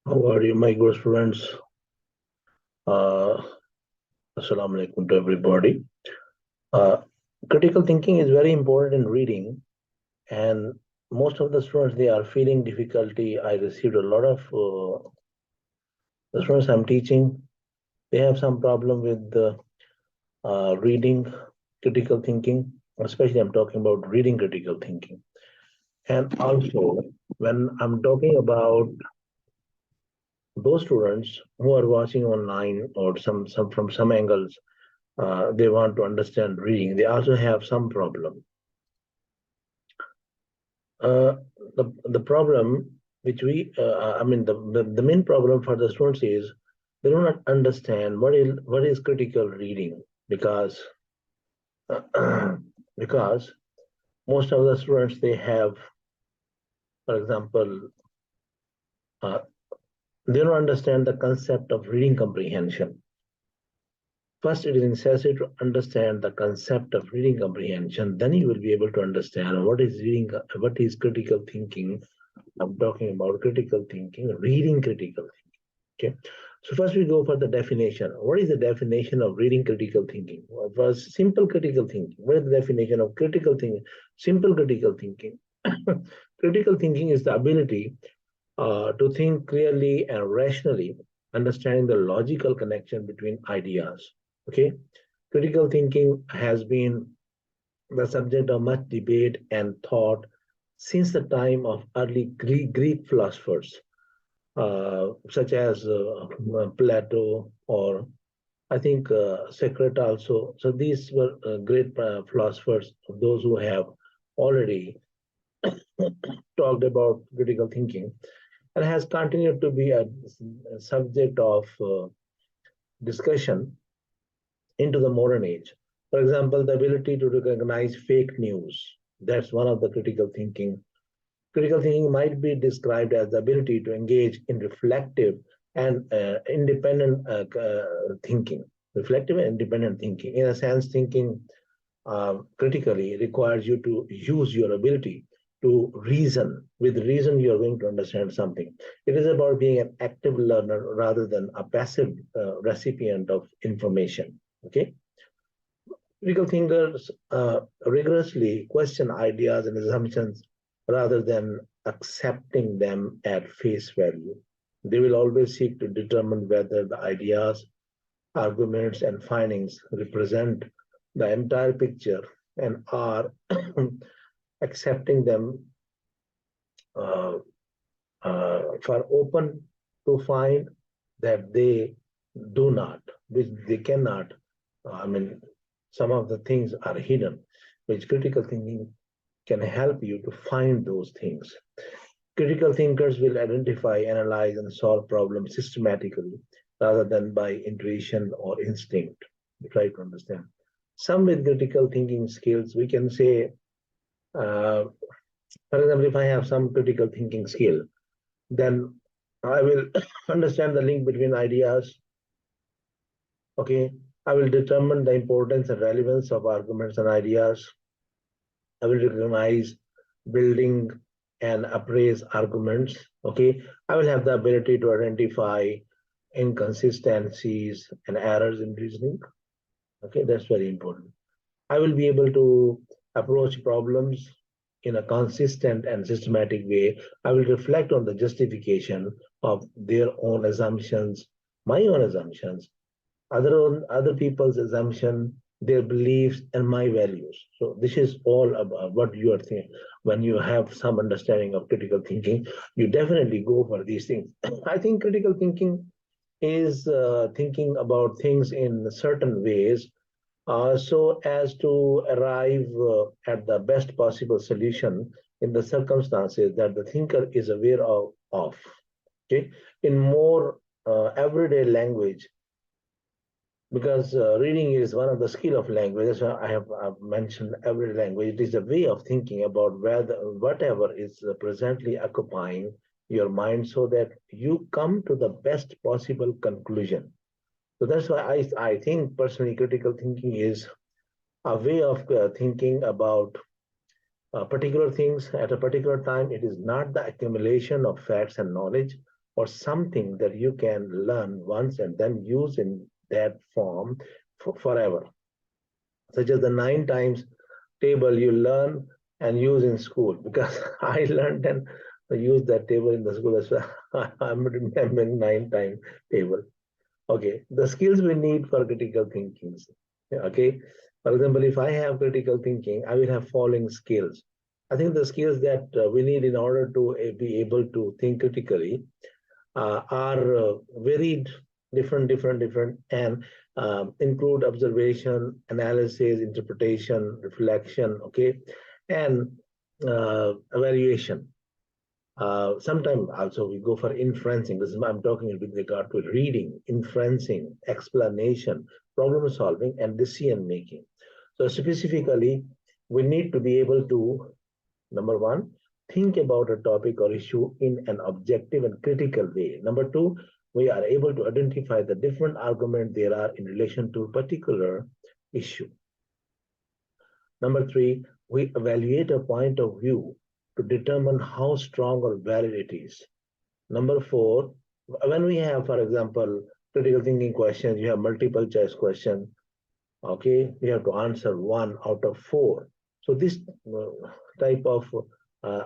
How are you, my good friends? Uh, Assalamu alaikum to everybody. Uh, Critical thinking is very important in reading, and most of the students they are feeling difficulty. I received a lot of the students I'm teaching. They have some problem with reading critical thinking, especially I'm talking about reading critical thinking. And also, when I'm talking about those students who are watching online or some from some angles they want to understand reading, they also have some problem. Uh, the problem which I mean, the main problem for the students is they do not understand what is critical reading because because most of the students they have, for example, uh, they don't understand the concept of reading comprehension. First, it is necessary to understand the concept of reading comprehension. Then you will be able to understand what is critical thinking. I'm talking about critical thinking, reading critical thinking. Okay. So first we go for the definition. What is the definition of reading critical thinking? Well, first, simple critical thinking. What is the definition of critical thinking? Simple critical thinking. Critical thinking is the ability to think clearly and rationally, understanding the logical connection between ideas. Okay, critical thinking has been the subject of much debate and thought since the time of early Greek philosophers, such as Plato or I think Socrates also. So these were great philosophers, those who have already talked about critical thinking and has continued to be a subject of discussion into the modern age. For example, the ability to recognize fake news. That's one of the critical thinking. Critical thinking might be described as the ability to engage in reflective and independent thinking. Reflective and independent thinking. In a sense, thinking critically requires you to use your ability to reason. With reason, you're going to understand something. It is about being an active learner rather than a passive recipient of information. Okay. Critical thinkers rigorously question ideas and assumptions rather than accepting them at face value. They will always seek to determine whether the ideas, arguments, and findings represent the entire picture and are accepting them uh, for open to find that they do not, which they cannot. I mean, some of the things are hidden, which critical thinking can help you to find those things. Critical thinkers will identify, analyze, and solve problems systematically rather than by intuition or instinct. Try to understand. Some with critical thinking skills, we can say, uh, for example, if I have some critical thinking skill, then I will understand the link between ideas. Okay, I will determine the importance and relevance of arguments and ideas. I will recognize, building, and appraise arguments. Okay, I will have the ability to identify inconsistencies and errors in reasoning. Okay, that's very important. I will be able to approach problems in a consistent and systematic way. I will reflect on the justification of their own assumptions, my own assumptions, other people's assumption, their beliefs, and my values. So this is all about what you are thinking. When you have some understanding of critical thinking, you definitely go for these things. I think critical thinking is thinking about things in certain ways so as to arrive at the best possible solution in the circumstances that the thinker is aware of. Okay, in more everyday language, because reading is one of the skill of language. That's why I've mentioned every language. It is a way of thinking about whether whatever is presently occupying your mind, so that you come to the best possible conclusion. So that's why I think personally critical thinking is a way of thinking about particular things at a particular time. It is not the accumulation of facts and knowledge, or something that you can learn once and then use in that form forever, such as the 9 times table you learn and use in school. Because I learned and used that table in the school as well. I'm remembering 9 time table. Okay, the skills we need for critical thinking. Okay, for example, if I have critical thinking, I will have following skills. I think the skills that we need in order to be able to think critically are varied, different, and include observation, analysis, interpretation, reflection, okay, and evaluation. Sometimes also we go for inferencing. This is I'm talking with regard to reading, inferencing, explanation, problem solving, and decision making. So specifically, we need to be able to, number one, think about a topic or issue in an objective and critical way. Number two, we are able to identify the different arguments there are in relation to a particular issue. Number three, we evaluate a point of view to determine how strong or valid it is. Number four, when we have, for example, critical thinking questions, you have multiple choice question. Okay, you have to answer 1 out of 4. So this type of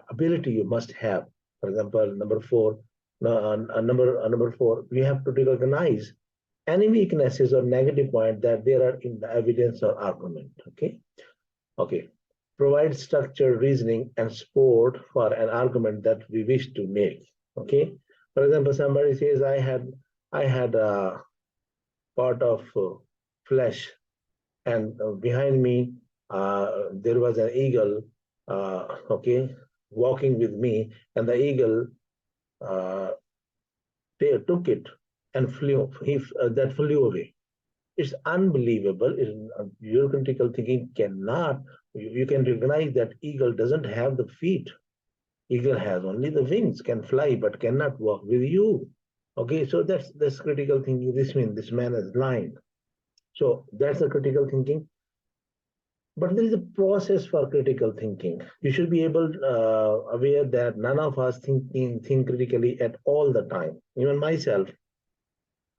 ability you must have. For example, number four, we have to recognize any weaknesses or negative point that there are in the evidence or argument. Okay. Provide structured reasoning and support for an argument that we wish to make. Okay. For example, somebody says, I had a part of flesh, and behind me there was an eagle, okay, walking with me, and the eagle they took it and flew. That flew away. It's unbelievable. Your critical thinking cannot. You can recognize that eagle doesn't have the feet. Eagle has only the wings, can fly, but cannot walk with you. Okay, so that's critical thinking. This means this man is blind. So that's the critical thinking. But there is a process for critical thinking. You should be able aware that none of us think critically at all the time. Even myself,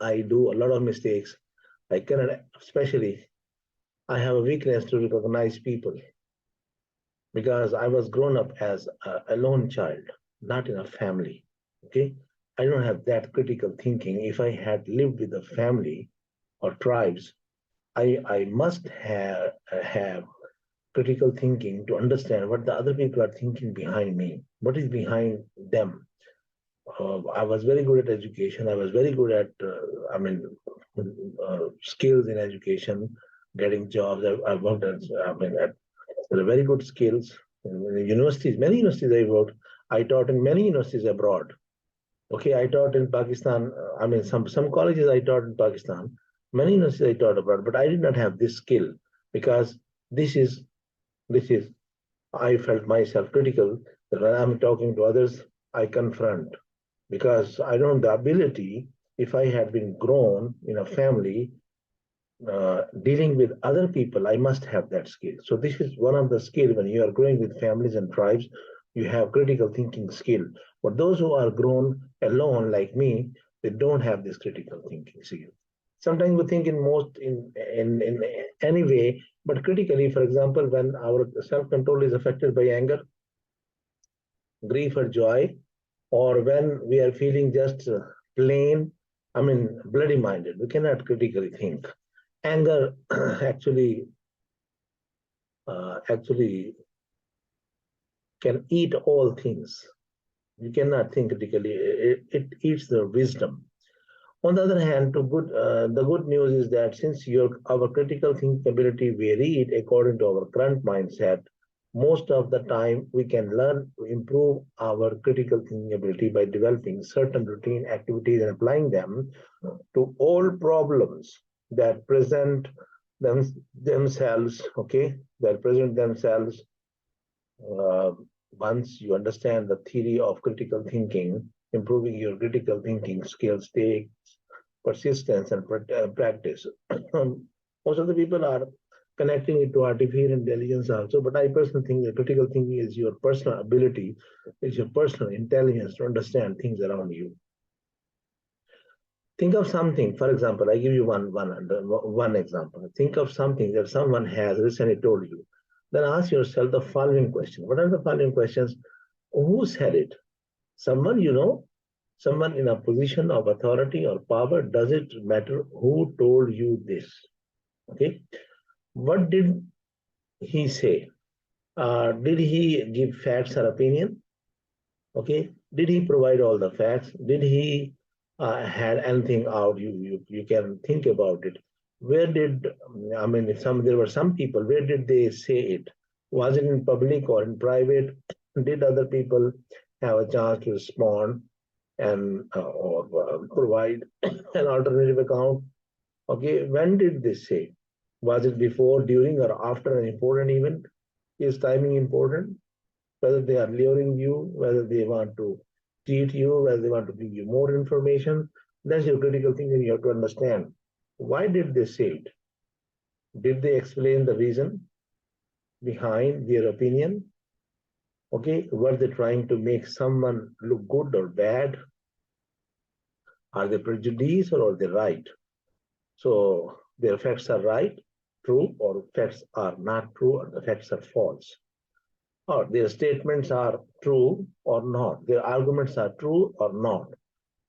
I do a lot of mistakes. I cannot, especially, I have a weakness to recognize people because I was grown up as a lone child, not in a family. Okay, I don't have that critical thinking. If I had lived with a family or tribes, I must have critical thinking to understand what the other people are thinking behind me, what is behind them. I was very good at education. I was very good at, skills in education, getting jobs. I worked at, very good skills in universities. Many universities I worked. I taught in many universities abroad. Okay, I taught in Pakistan. Some colleges I taught in Pakistan. Many universities I taught abroad, but I did not have this skill because this is I felt myself critical that when I'm talking to others, I confront because I don't have the ability. If I had been grown in a family dealing with other people, I must have that skill. So this is one of the skills when you are growing with families and tribes, you have critical thinking skill. But those who are grown alone, like me, they don't have this critical thinking skill. Sometimes we think in any way, but critically, for example, when our self-control is affected by anger, grief, or joy, or when we are feeling just plain, bloody minded, we cannot critically think. Anger actually can eat all things. You cannot think critically. It eats the wisdom. On the other hand, the good news is that since our critical thinking ability varied according to our current mindset, most of the time we can learn to improve our critical thinking ability by developing certain routine activities and applying them to all problems that present themselves. Okay, that present themselves. Once you understand the theory of critical thinking, improving your critical thinking skills takes persistence and practice. Most of the people are connecting it to artificial intelligence also, but I personally think that critical thinking is your personal ability, is your personal intelligence to understand things around you. Think of something, for example, I give you one example. Think of something that someone has recently told you. Then ask yourself the following question. What are the following questions? Who said it? Someone you know? Someone in a position of authority or power? Does it matter who told you this? Okay. What did he say? Did he give facts or opinion? Okay. Did he provide all the facts? Did he had anything out? You can think about it. Where did I mean? Some there were some people. Where did they say it? Was it in public or in private? Did other people have a chance to respond and or provide an alternative account? Okay. When did they say? Was it before, during, or after an important event? Is timing important? Whether they are luring you, whether they want to cheat you, whether they want to give you more information. That's your critical thinking. You have to understand. Why did they say it? Did they explain the reason behind their opinion? Okay, were they trying to make someone look good or bad? Are they prejudiced or are they right? So their facts are right, true, or facts are not true, or the facts are false. Or their statements are true or not, their arguments are true or not.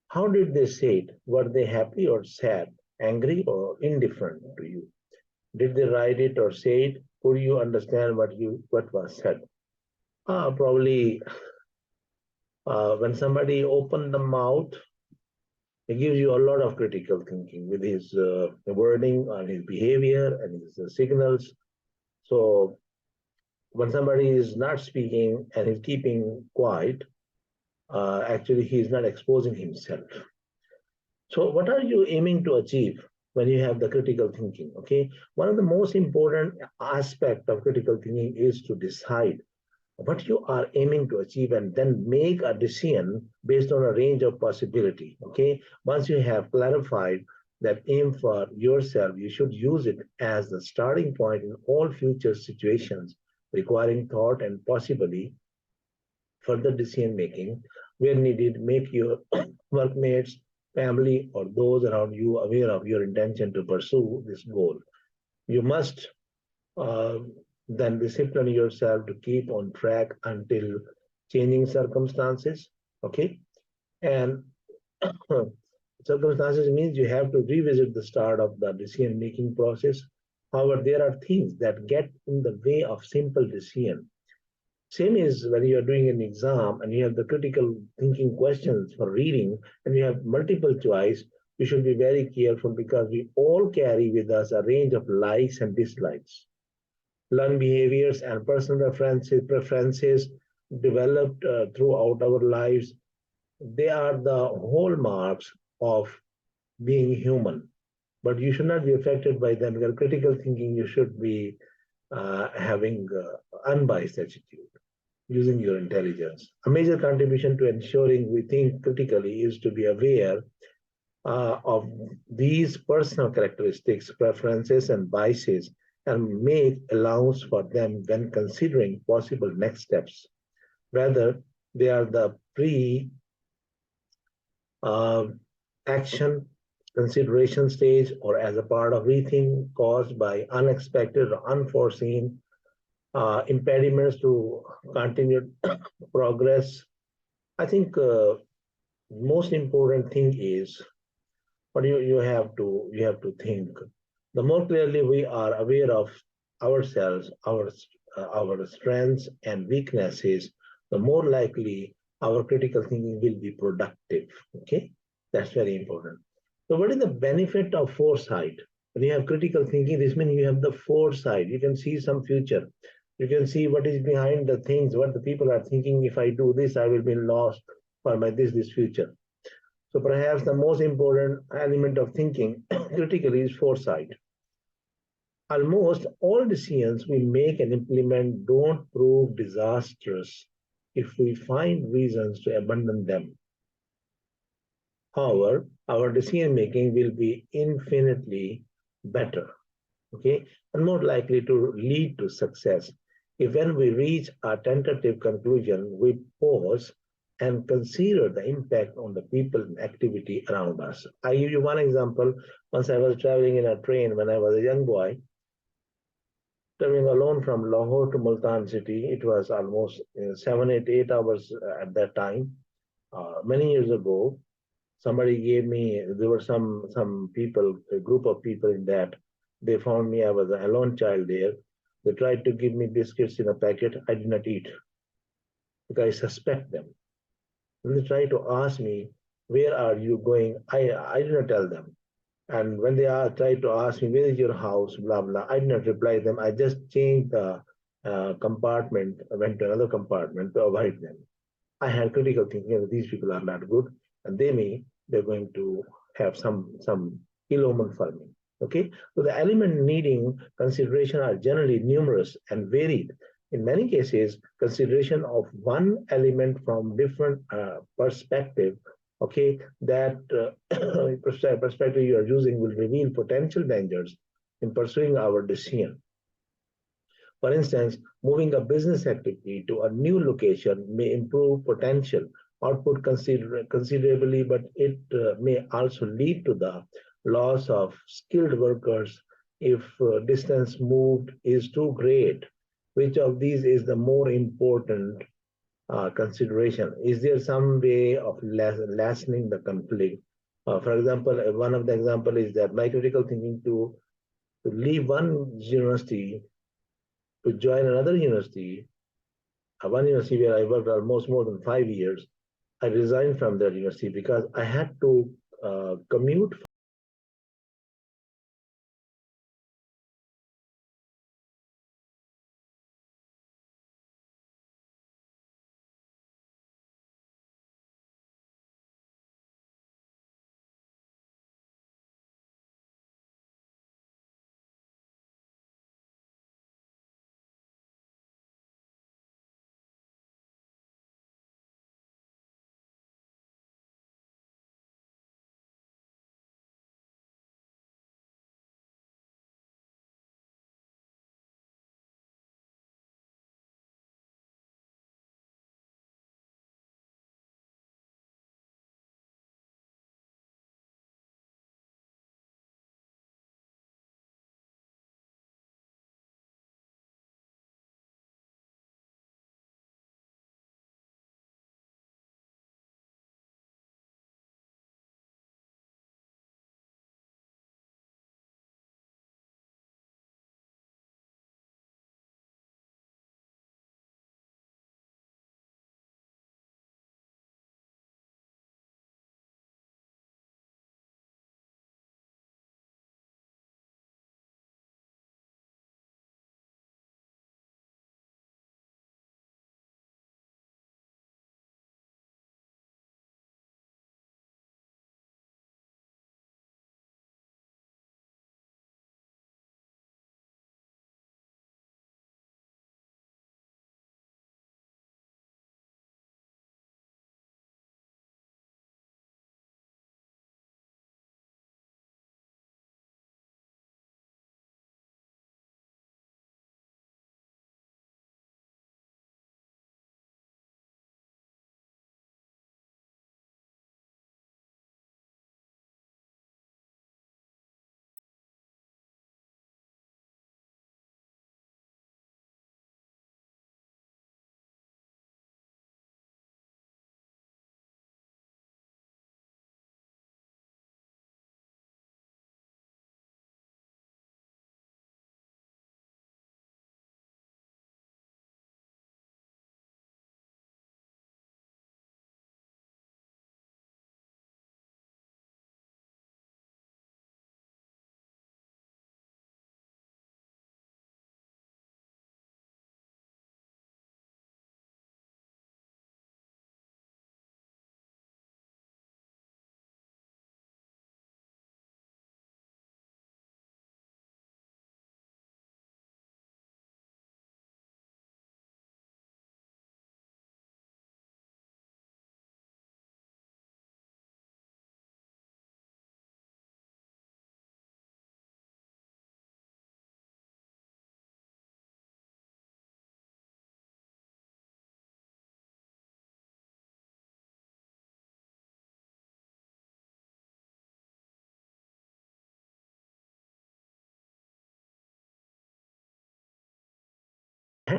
How did they say it? Were they happy or sad, angry or indifferent to you? Did they write it or say it? Could you understand what was said? Probably when somebody opened the mouth, it gives you a lot of critical thinking with his wording and his behavior and his signals. So when somebody is not speaking and is keeping quiet, actually he is not exposing himself. So what are you aiming to achieve when you have the critical thinking? Okay, one of the most important aspect of critical thinking is to decide what you are aiming to achieve and then make a decision based on a range of possibility. Okay, once you have clarified that aim for yourself, you should use it as the starting point in all future situations requiring thought and possibly further decision making where needed. Make your workmates, family, or those around you aware of your intention to pursue this goal. You must uh, then discipline yourself to keep on track until changing circumstances. Okay, and circumstances means you have to revisit the start of the decision making process. However, there are things that get in the way of simple decision. Same is when you are doing an exam and you have the critical thinking questions for reading and you have multiple choice, you should be very careful because we all carry with us a range of likes and dislikes. Learned behaviors and personal preferences developed throughout our lives, they are the hallmarks of being human. But you should not be affected by them. Because critical thinking, you should be having unbiased attitude, using your intelligence. A major contribution to ensuring we think critically is to be aware of these personal characteristics, preferences, and biases, and make allowance for them when considering possible next steps, whether they are the pre uh, action consideration stage or as a part of rethink caused by unexpected or unforeseen impediments to continued progress. I think most important thing is what you have to think. The more clearly we are aware of ourselves, our strengths and weaknesses, the more likely our critical thinking will be productive. Okay, that's very important. So, what is the benefit of foresight? When you have critical thinking, this means you have the foresight. You can see some future. You can see what is behind the things, what the people are thinking. If I do this, I will be lost for my this future. So perhaps the most important element of thinking critically is foresight. Almost all decisions we make and implement don't prove disastrous if we find reasons to abandon them. However, our decision making will be infinitely better, okay, and more likely to lead to success if when we reach a tentative conclusion, we pause and consider the impact on the people and activity around us. I give you one example. Once I was traveling in a train when I was a young boy, traveling alone from Lahore to Multan city. It was almost 7, 8 hours at that time. Many years ago, somebody gave me. There were some people, a group of people in that. They found me. I was a lone child there. They tried to give me biscuits in a packet. I did not eat because I suspect them. And they tried to ask me, "Where are you going?" I did not tell them. And when they tried to ask me, "Where is your house?" Blah, blah, I did not reply them. I just changed the compartment, I went to another compartment to avoid them. I had critical thinking that these people are not good and they're going to have some ill omen for me. Okay, so the element needing consideration are generally numerous and varied. In many cases, consideration of one element from different perspective, okay, that perspective you are using will reveal potential dangers in pursuing our decision. For instance, moving a business activity to a new location may improve potential output considerably, but it may also lead to the loss of skilled workers if distance moved is too great. Which of these is the more important consideration? Is there some way of lessening the conflict? For example, one of the example is that my critical thinking to leave one university to join another university, one university where I worked almost more than 5 years. I resigned from that university because I had to commute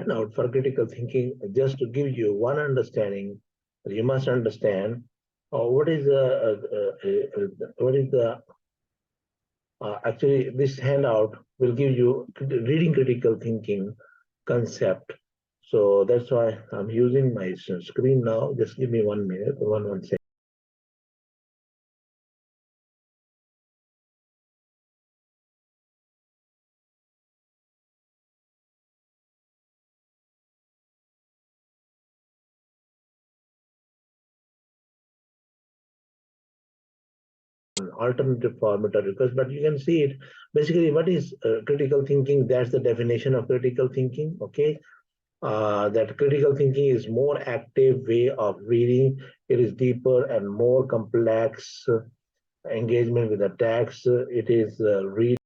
handout for critical thinking, just to give you one understanding. You must understand what is the actually this handout will give you reading critical thinking concept. So that's why I'm using my screen now. Just give me 1 minute, one second. Alternative format or request, but you can see it. Basically, what is critical thinking? That's the definition of critical thinking. Okay, that critical thinking is more active way of reading. It is deeper and more complex engagement with the text. It is read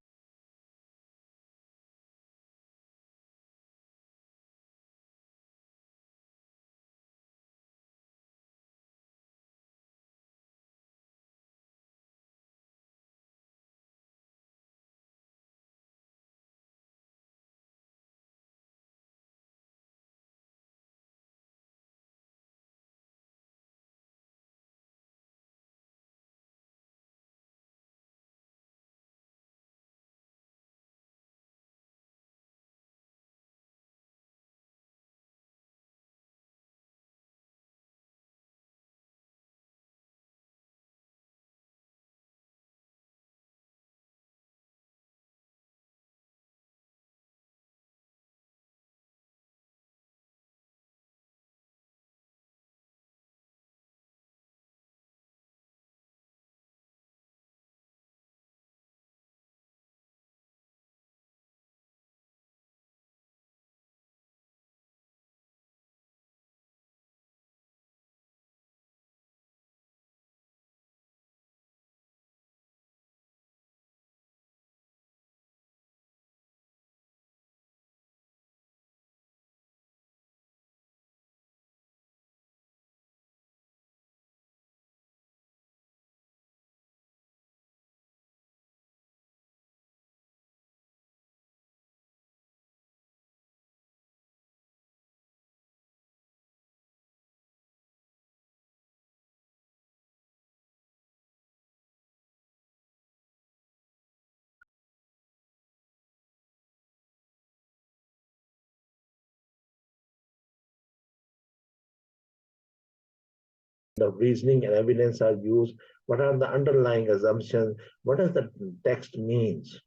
the reasoning and evidence are used. What are the underlying assumptions? What does the text means?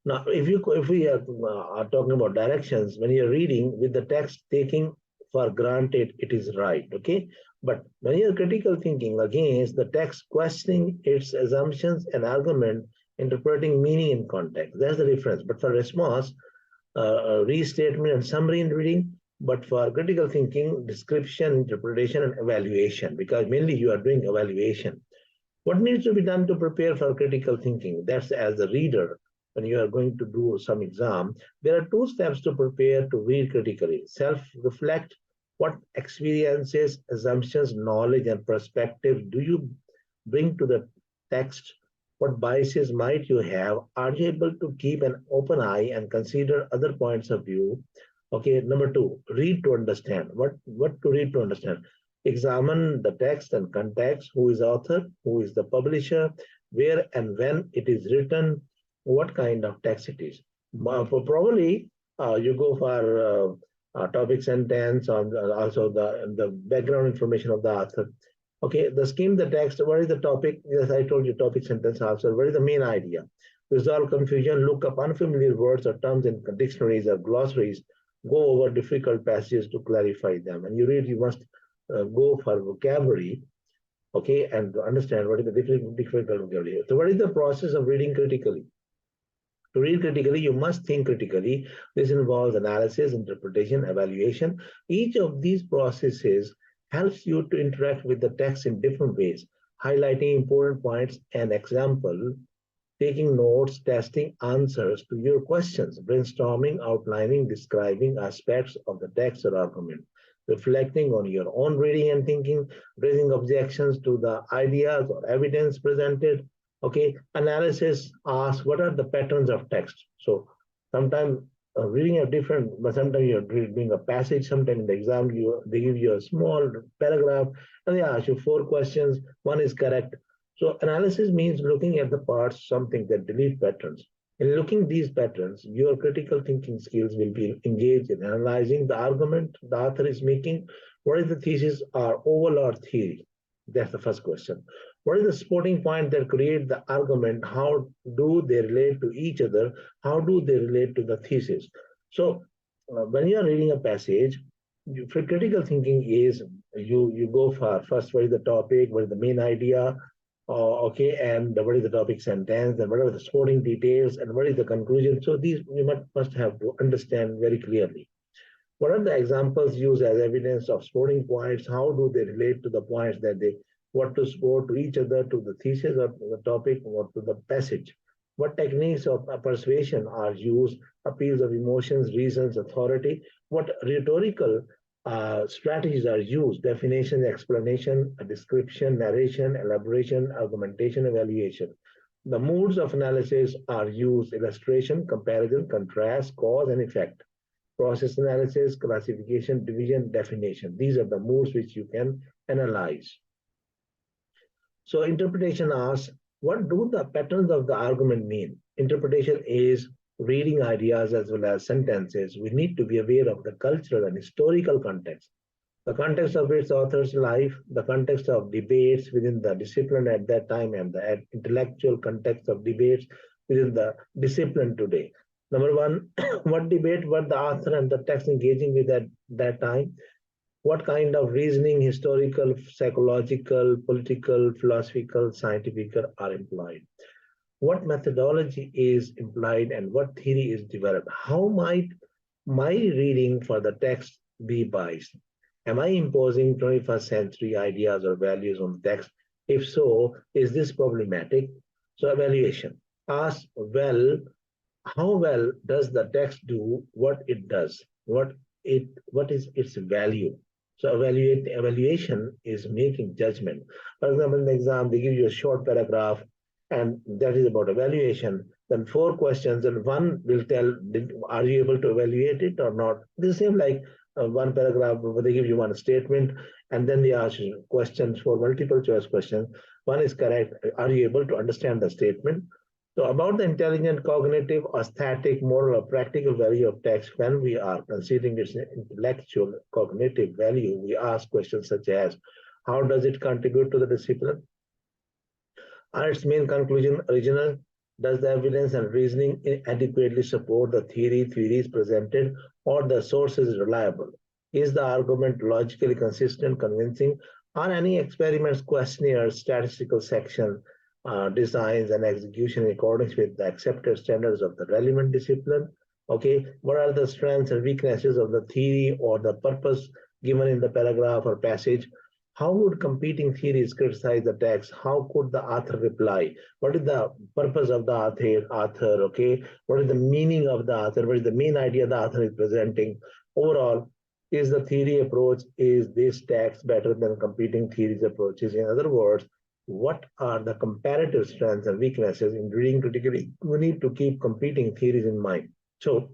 Now, if we are talking about directions, when you're reading with the text taking for granted it is right, okay? But when you're critical thinking against the text, questioning its assumptions and argument, interpreting meaning in context, that's the difference. But for response, restatement and summary in reading, but for critical thinking, description, interpretation, and evaluation, because mainly you are doing evaluation. What needs to be done to prepare for critical thinking? That's as a reader, when you are going to do some exam, there are two steps to prepare to read critically. Self-reflect, what experiences, assumptions, knowledge, and perspective do you bring to the text? What biases might you have? Are you able to keep an open eye and consider other points of view? Okay, number two, read to understand. What to read to understand? Examine the text and context, who is author, who is the publisher, where and when it is written, what kind of text it is. Probably you go for topic sentence, on also the background information of the author. Okay, the scheme, the text, what is the topic? Yes, I told you topic sentence also. What is the main idea? Resolve confusion, look up unfamiliar words or terms in dictionaries or glossaries, go over difficult passages to clarify them. And you really must go for vocabulary, okay, and to understand what is the difficult vocabulary. So what is the process of reading critically? To read critically, you must think critically. This involves analysis, interpretation, evaluation. Each of these processes helps you to interact with the text in different ways, highlighting important points and example, taking notes, testing answers to your questions, brainstorming, outlining, describing aspects of the text or argument, reflecting on your own reading and thinking, raising objections to the ideas or evidence presented. Okay, analysis asks what are the patterns of text. So sometimes reading a different, but sometimes you're reading a passage, sometimes in the exam they give you a small paragraph and they ask you four questions, one is correct. So analysis means looking at the parts, something that delete patterns. In looking these patterns, your critical thinking skills will be engaged in analyzing the argument the author is making. What is the thesis or overall theory? That's the first question. What is the supporting point that create the argument? How do they relate to each other? How do they relate to the thesis? So when you are reading a passage, for critical thinking is you go for first what is the topic, what is the main idea, okay, and what is the topic sentence, and what are the supporting details, and what is the conclusion. So these you must have to understand very clearly. What are the examples used as evidence of supporting points? How do they relate to the points that they what to support to each other, to the thesis or to the topic or to the passage? What techniques of persuasion are used? Appeals of emotions, reasons, authority. What rhetorical strategies are used? Definition, explanation, description, narration, elaboration, argumentation, evaluation. The modes of analysis are used: illustration, comparison, contrast, cause, and effect. Process analysis, classification, division, definition. These are the modes which you can analyze. So interpretation asks, what do the patterns of the argument mean? Interpretation is reading ideas as well as sentences. We need to be aware of the cultural and historical context, the context of its author's life, the context of debates within the discipline at that time, and the intellectual context of debates within the discipline today. Number one, what debate were the author and the text engaging with at that time? What kind of reasoning, historical, psychological, political, philosophical, scientific are employed? What methodology is implied and what theory is developed? How might my reading for the text be biased? Am I imposing 21st century ideas or values on the text? If so, is this problematic? So evaluation. Ask, well, how well does the text do what it does? What is its value? So evaluation is making judgment. For example, in the exam, they give you a short paragraph, and that is about evaluation. Then four questions, and one will tell, are you able to evaluate it or not? The same like one paragraph, where they give you one statement, and then they ask you questions for multiple choice questions. One is correct. Are you able to understand the statement? So about the intelligent, cognitive, aesthetic, moral, or practical value of text, when we are considering its intellectual, cognitive value, we ask questions such as, how does it contribute to the discipline? Are its main conclusion original? Does the evidence and reasoning adequately support the theories presented, or the sources reliable? Is the argument logically consistent, convincing? Are any experiments, questionnaires, statistical section, designs and execution in accordance with the accepted standards of the relevant discipline? Okay, what are the strengths and weaknesses of the theory or the purpose given in the paragraph or passage? How would competing theories criticize the text? How could the author reply? What is the purpose of the author? Okay, what is the meaning of the author? What is the main idea the author is presenting? Overall, is the theory approach, is this text better than competing theories approaches? In other words, what are the comparative strengths and weaknesses in reading critically? We need to keep competing theories in mind. So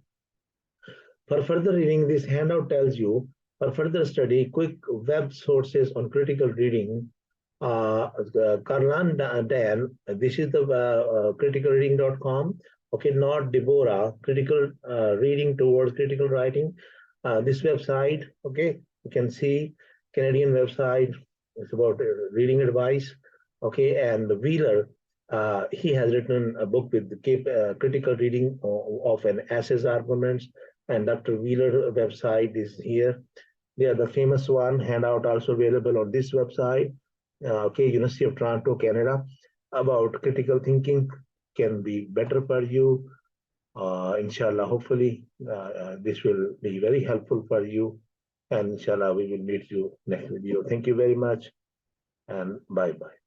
for further reading, this handout tells you, for further study, quick web sources on critical reading. Karlan Dan, this is the criticalreading.com. Okay, not Deborah, critical reading towards critical writing. This website, okay, you can see Canadian website. It's about reading advice. Okay, and Wheeler, he has written a book with the critical reading of an essay's arguments, and Dr. Wheeler website is here. They are the famous one, handout also available on this website. Okay, University of Toronto, Canada, about critical thinking can be better for you. Inshallah, hopefully, this will be very helpful for you. And inshallah, we will meet you next video. Thank you very much, and bye-bye.